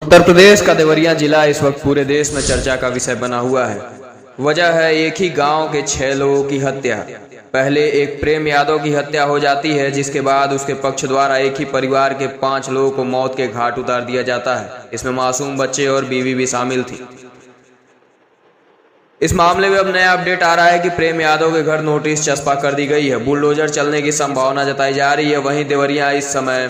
उत्तर प्रदेश का देवरिया जिला इस वक्त पूरे देश में चर्चा का विषय बना हुआ है। वजह है एक ही गांव के 6 लोगों की हत्या। पहले एक प्रेम यादव की हत्या हो जाती है, जिसके बाद उसके पक्ष द्वारा एक ही परिवार के 5 लोगों को मौत के घाट उतार दिया जाता है। इसमें मासूम बच्चे और बीवी भी शामिल थी। इस मामले में अब नया अपडेट आ रहा है कि प्रेम यादव के घर नोटिस चस्पा कर दी गई है। बुलडोजर चलने की संभावना जताई जा रही है। वहीं देवरिया इस समय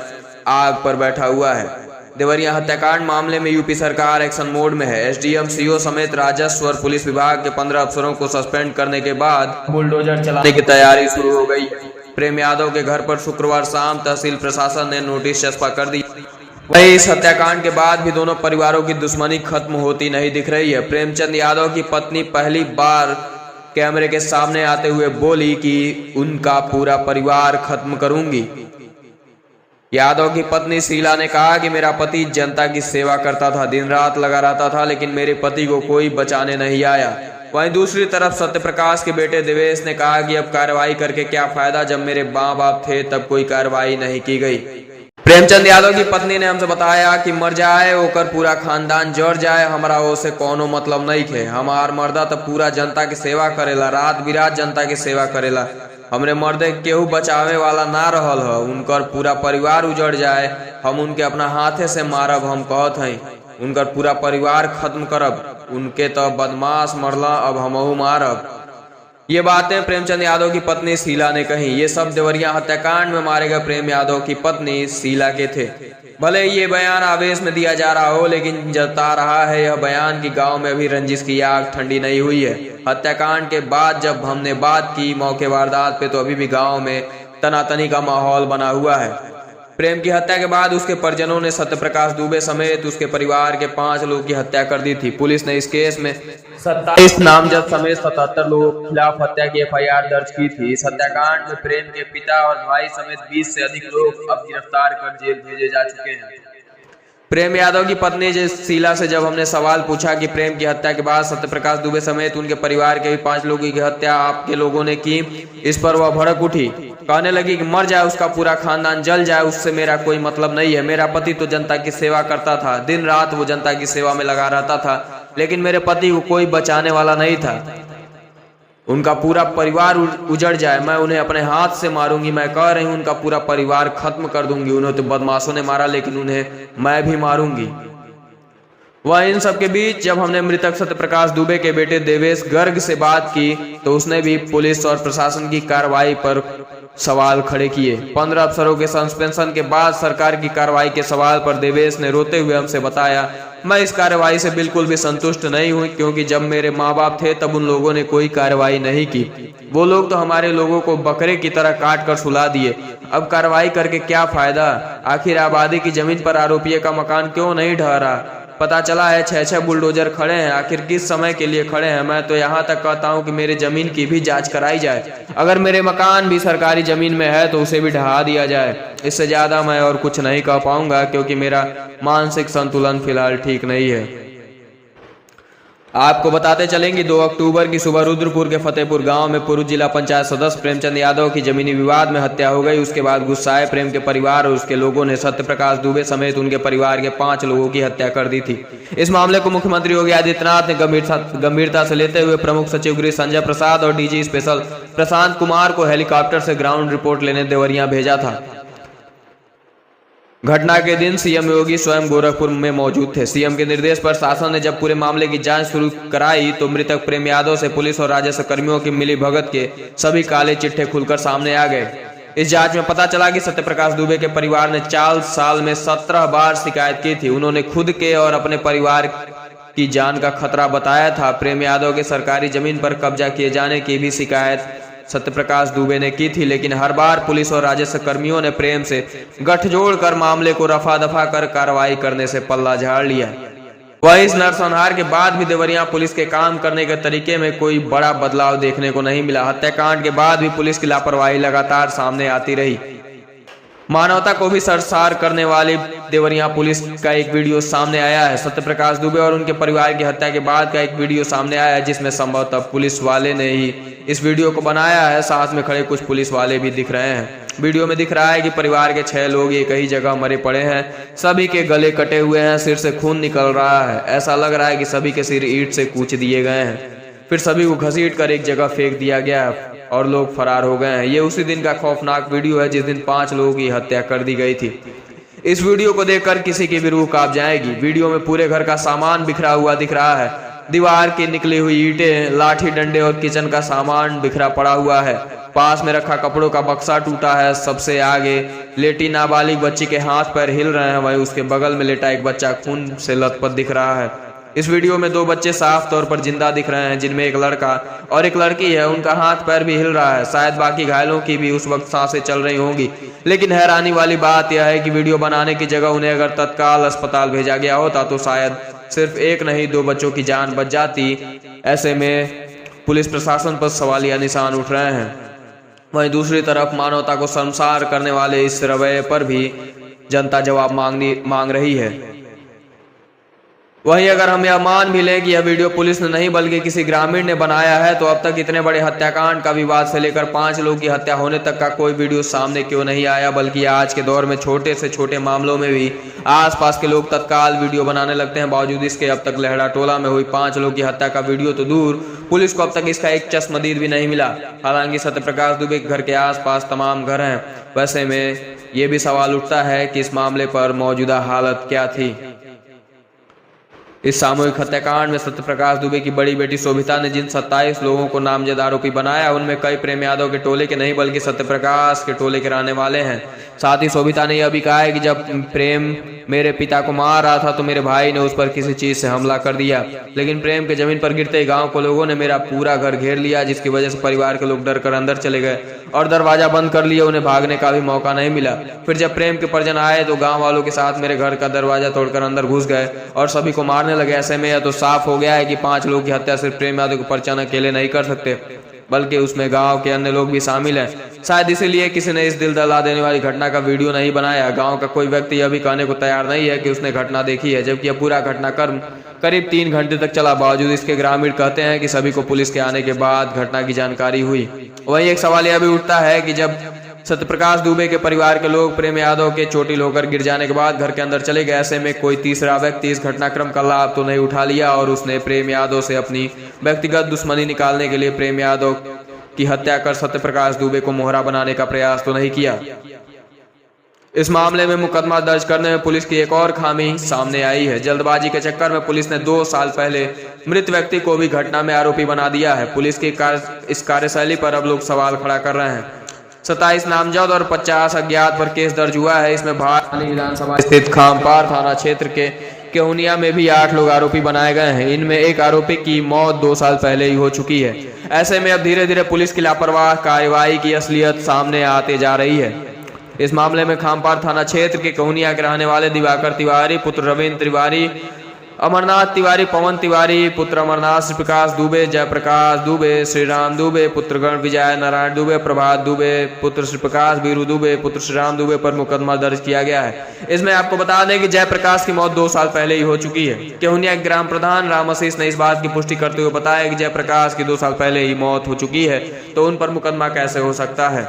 आग पर बैठा हुआ है। देवरिया हत्याकांड मामले में यूपी सरकार एक्शन मोड में है। एसडीएम, सीओ समेत राजस्व और पुलिस विभाग के 15 अफसरों को सस्पेंड करने के बाद बुलडोजर चलाने की तैयारी शुरू हो गई है। प्रेम यादव के घर पर शुक्रवार शाम तहसील प्रशासन ने नोटिस चस्पा कर दी। वहीं इस हत्याकांड के बाद भी दोनों परिवारों की दुश्मनी खत्म होती नहीं दिख रही है। प्रेमचंद यादव की पत्नी पहली बार कैमरे के सामने आते हुए बोली कि उनका पूरा परिवार खत्म करूंगी। यादव की पत्नी शीला ने कहा कि मेरा पति जनता की सेवा करता था, दिन रात लगा रहता था, लेकिन मेरे पति को कोई बचाने नहीं आया। वहीं दूसरी तरफ सत्यप्रकाश के बेटे देवेश ने कहा कि अब कार्रवाई करके क्या फायदा, जब मेरे माँ बाप थे तब कोई कार्रवाई नहीं की गई। प्रेमचंद यादव की पत्नी ने हमसे बताया कि मर जाए ओकर पूरा खानदान जड़ जाए, हमारा ओसे कोनो मतलब नहीं थे। हमार मर्दा तो पूरा जनता की सेवा करेला, रात बिरात जनता की सेवा करेला। हमरे मर्दे केहू बचावे वाला ना रहल ह। उनकर पूरा परिवार उजड़ जाए, हम उनके अपना हाथे से मारब। हम कहत हई उनकर पूरा परिवार खत्म करब। उनके तो बदमाश मरला, अब हमहू मारब। ये बातें प्रेमचंद यादव की पत्नी शीला ने कही। ये सब देवरिया हत्याकांड में मारे गए प्रेम यादव की पत्नी शीला के थे। भले ये बयान आवेश में दिया जा रहा हो, लेकिन जता रहा है यह बयान कि गांव में अभी रंजिश की आग ठंडी नहीं हुई है। हत्याकांड के बाद जब हमने बात की मौके वारदात पे, तो अभी भी गांव में तनातनी का माहौल बना हुआ है। प्रेम की हत्या के बाद उसके परिजनों ने सत्यप्रकाश दुबे समेत उसके परिवार के 5 लोगों की हत्या कर दी थी। पुलिस ने इस केस में 27 नामजद समेत 77 लोगों के खिलाफ हत्या की एफआईआर दर्ज की थी। इस हत्याकांड में प्रेम के पिता और भाई समेत 20 से अधिक लोग अब गिरफ्तार कर जेल भेजे जा चुके हैं। प्रेम यादव की पत्नी शीला से जब हमने सवाल पूछा कि प्रेम की हत्या के बाद सत्यप्रकाश दुबे समेत उनके परिवार के भी 5 लोगों की हत्या आपके लोगों ने की, इस पर वह भड़क उठी। कहने लगी कि मर जाए उसका पूरा खानदान, जल जाए, उससे मेरा कोई मतलब नहीं है। मेरा पति तो जनता की सेवा करता था, दिन रात वो जनता की सेवा में लगा रहता था, लेकिन मेरे पति को कोई बचाने वाला नहीं था। उनका पूरा परिवार उजड़ जाए, मैं उन्हें अपने हाथ से मारूंगी। मैं कह रही हूं उनका पूरा परिवार खत्म कर दूंगी। उन्हें तो बदमाशों ने मारा, लेकिन उन्हें मैं भी मारूंगी। वह इन सब के बीच जब हमने मृतक सत्यप्रकाश दुबे के बेटे देवेश गर्ग से बात की, तो उसने भी पुलिस और प्रशासन की कार्रवाई पर सवाल खड़े किए। 15 अफसरों के सस्पेंशन के बाद सरकार की कार्रवाई के सवाल पर देवेश ने रोते हुए हमसे बताया, मैं इस कार्रवाई से बिल्कुल भी संतुष्ट नहीं हुई, क्योंकि जब मेरे माँ बाप थे तब उन लोगों ने कोई कार्रवाई नहीं की। वो लोग तो हमारे लोगों को बकरे की तरह काट कर सुला दिए। अब कार्रवाई करके क्या फायदा? आखिर आबादी की जमीन पर आरोपी का मकान क्यों नहीं ढह रहा? पता चला है 6 बुलडोजर खड़े हैं। आखिर किस समय के लिए खड़े हैं? मैं तो यहाँ तक कहता हूँ कि मेरी जमीन की भी जांच कराई जाए। अगर मेरे मकान भी सरकारी जमीन में है तो उसे भी ढहा दिया जाए। इससे ज्यादा मैं और कुछ नहीं कह पाऊंगा, क्योंकि मेरा मानसिक संतुलन फिलहाल ठीक नहीं है। आपको बताते चलेंगे 2 अक्टूबर की सुबह रुद्रपुर के फतेहपुर गांव में पूर्व जिला पंचायत सदस्य प्रेमचंद यादव की जमीनी विवाद में हत्या हो गई। उसके बाद गुस्साए प्रेम के परिवार और उसके लोगों ने सत्यप्रकाश दुबे समेत उनके परिवार के 5 लोगों की हत्या कर दी थी। इस मामले को मुख्यमंत्री योगी आदित्यनाथ ने गंभीरता से लेते हुए प्रमुख सचिव गृह संजय प्रसाद और डीजी स्पेशल प्रशांत कुमार को हेलीकॉप्टर से ग्राउंड रिपोर्ट लेने देवरिया भेजा था। घटना के दिन सीएम योगी स्वयं गोरखपुर में मौजूद थे। सीएम के निर्देश पर शासन ने जब पूरे मामले की जांच शुरू कराई, तो मृतक प्रेम यादव से पुलिस और राजस्व कर्मियों की मिली भगत के सभी काले चिट्ठे खुलकर सामने आ गए। इस जांच में पता चला कि सत्यप्रकाश दुबे के परिवार ने 4 साल में 17 बार शिकायत की थी। उन्होंने खुद के और अपने परिवार की जान का खतरा बताया था। प्रेम यादव के सरकारी जमीन पर कब्जा किए जाने की भी शिकायत सत्यप्रकाश दुबे ने की थी, लेकिन हर बार पुलिस और राजस्व कर्मियों ने प्रेम से गठजोड़ कर मामले को रफा दफा कर कार्रवाई करने से पल्ला झाड़ लिया। वह इस नरसंहार के बाद भी देवरिया पुलिस के काम करने के तरीके में कोई बड़ा बदलाव देखने को नहीं मिला। हत्याकांड के बाद भी पुलिस की लापरवाही लगातार सामने आती रही। मानवता को भी सरसार करने वाली देवरिया पुलिस का एक वीडियो सामने आया है। सत्यप्रकाश दुबे और उनके परिवार की हत्या के बाद का एक वीडियो सामने आया है, जिसमें संभवतः पुलिस वाले ने ही इस वीडियो को बनाया है। साथ में खड़े कुछ पुलिस वाले भी दिख रहे हैं। वीडियो में दिख रहा है कि परिवार के 6 लोग एक ही जगह मरे पड़े हैं। सभी के गले कटे हुए हैं, सिर से खून निकल रहा है। ऐसा लग रहा है कि सभी के सिर ईंट से कूच दिए गए हैं, फिर सभी को घसीट कर एक जगह फेंक दिया गया है और लोग फरार हो गए हैं। ये उसी दिन का खौफनाक वीडियो है जिस दिन 5 लोगों की हत्या कर दी गई थी। इस वीडियो को देखकर किसी की भी रूह कांप जाएगी। वीडियो में पूरे घर का सामान बिखरा हुआ दिख रहा है। दीवार की निकली हुई ईंटें, लाठी डंडे और किचन का सामान बिखरा पड़ा हुआ है। पास में रखा कपड़ों का बक्सा टूटा है। सबसे आगे लेटी नाबालिग बच्ची के हाथ पैर हिल रहे हैं, वहीं उसके बगल में लेटा एक बच्चा खून से लथपथ दिख रहा है। इस वीडियो में 2 बच्चे साफ तौर पर जिंदा दिख रहे हैं, जिनमें एक लड़का और एक लड़की है। उनका हाथ पैर भी हिल रहा है। शायद बाकी घायलों की भी उस वक्त सांसें चल रही होंगी। लेकिन हैरानी वाली बात यह है कि वीडियो बनाने की जगह उन्हें अगर तत्काल अस्पताल भेजा गया होता तो शायद सिर्फ एक नहीं 2 बच्चों की जान बच जाती। ऐसे में पुलिस प्रशासन पर सवालिया निशान उठ रहे हैं। वहीं दूसरी तरफ मानवता को शर्मसार करने वाले इस रवैये पर भी जनता जवाब मांग रही है। वहीं अगर हम यह मान भी लें कि यह वीडियो पुलिस ने नहीं बल्कि किसी ग्रामीण ने बनाया है, तो अब तक इतने बड़े हत्याकांड का विवाद से लेकर 5 लोगों की हत्या होने तक का कोई वीडियो सामने क्यों नहीं आया, बल्कि आज के दौर में छोटे से छोटे मामलों में भी आसपास के लोग तत्काल वीडियो बनाने लगते हैं। बावजूद इसके अब तक लहड़ा टोला में हुई 5 लोगों की हत्या का वीडियो तो दूर, पुलिस को अब तक इसका एक चश्मदीद भी नहीं मिला। हालांकि सत्यप्रकाश दुबे के घर के आसपास तमाम घर हैं। वैसे में ये भी सवाल उठता है कि इस मामले पर मौजूदा हालत क्या थी। इस सामूहिक हत्याकांड में सत्यप्रकाश दुबे की बड़ी बेटी शोभिता ने जिन 27 लोगों को नामजद आरोपी बनाया, उनमें कई प्रेम यादव के टोले के नहीं बल्कि सत्यप्रकाश के टोले के रहने वाले हैं। साथ ही शोभिता ने यह भी कहा है कि जब प्रेम मेरे पिता को मार रहा था तो मेरे भाई ने उस पर किसी चीज से हमला कर दिया, लेकिन प्रेम के जमीन पर गिरते ही गांव के लोगों ने मेरा पूरा घर घेर लिया, जिसकी वजह से परिवार के लोग डर कर अंदर चले गए और दरवाजा बंद कर लिया। उन्हें भागने का भी मौका नहीं मिला। फिर जब प्रेम के परिजन आए तो गाँव वालों के साथ मेरे घर का दरवाजा तोड़कर अंदर घुस गए और सभी को मारने लगे। ऐसे में यह तो साफ हो गया है कि 5 लोगों की हत्या सिर्फ प्रेम यादव के परिजन अकेले नहीं कर सकते, बल्कि उसमें गांव के अन्य लोग भी शामिल हैं। शायद इसीलिए किसी ने इस दिल दहला देने वाली घटना का वीडियो नहीं बनाया। गांव का कोई व्यक्ति यह भी कहने को तैयार नहीं है कि उसने घटना देखी है, जबकि यह पूरा घटनाक्रम करीब 3 घंटे तक चला। बावजूद इसके ग्रामीण कहते हैं कि सभी को पुलिस के आने के बाद घटना की जानकारी हुई। वहीं एक सवाल यह भी उठता है कि जब सत्यप्रकाश दुबे के परिवार के लोग प्रेम यादव के चोटिल होकर गिर जाने के बाद घर के अंदर चले गए, ऐसे में कोई तीसरा व्यक्ति इस घटनाक्रम का लाभ तो नहीं उठा लिया और उसने प्रेम यादव से अपनी व्यक्तिगत दुश्मनी निकालने के लिए प्रेम यादव की हत्या कर सत्यप्रकाश दुबे को मोहरा बनाने का प्रयास तो नहीं किया। इस मामले में मुकदमा दर्ज करने में पुलिस की एक और खामी सामने आई है। जल्दबाजी के चक्कर में पुलिस ने 2 साल पहले मृत व्यक्ति को भी घटना में आरोपी बना दिया है। पुलिस की इस कार्यशैली पर अब लोग सवाल खड़ा कर रहे हैं। 27 नामजद और 50 अज्ञात पर केस दर्ज हुआ है। इसमें भारत विधानसभा स्थित खामपार थाना क्षेत्र के केहुनिया में भी 8 लोग आरोपी बनाए गए हैं। इनमें एक आरोपी की मौत 2 साल पहले ही हो चुकी है। ऐसे में अब धीरे धीरे पुलिस की लापरवाह कार्रवाई की असलियत सामने आते जा रही है। इस मामले में खामपार थाना क्षेत्र के केहुनिया के रहने वाले दिवाकर तिवारी पुत्र रविंद्र तिवारी, अमरनाथ तिवारी, पवन तिवारी पुत्र अमरनाथ, श्रीप्रकाश दुबे, जयप्रकाश दुबे, श्रीराम दुबे पुत्र गण विजय नारायण दुबे, प्रभात दुबे पुत्र श्रीप्रकाश, बीरू दुबे पुत्र श्रीराम दुबे पर मुकदमा दर्ज किया गया है। इसमें आपको बता दें कि जयप्रकाश की मौत 2 साल पहले ही हो चुकी है। केहुनिया के ग्राम प्रधान राम आशीष ने इस बात की पुष्टि करते हुए बताया कि जयप्रकाश की 2 साल पहले ही मौत हो चुकी है, तो उन पर मुकदमा कैसे हो सकता है।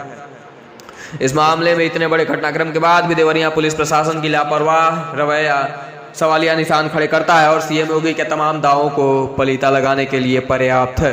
इस मामले में इतने बड़े घटनाक्रम के बाद भी देवरिया पुलिस प्रशासन की लापरवाह रवैया सवालिया निशान खड़े करता है और सीएम योगी के तमाम दावों को पलीता लगाने के लिए पर्याप्त है।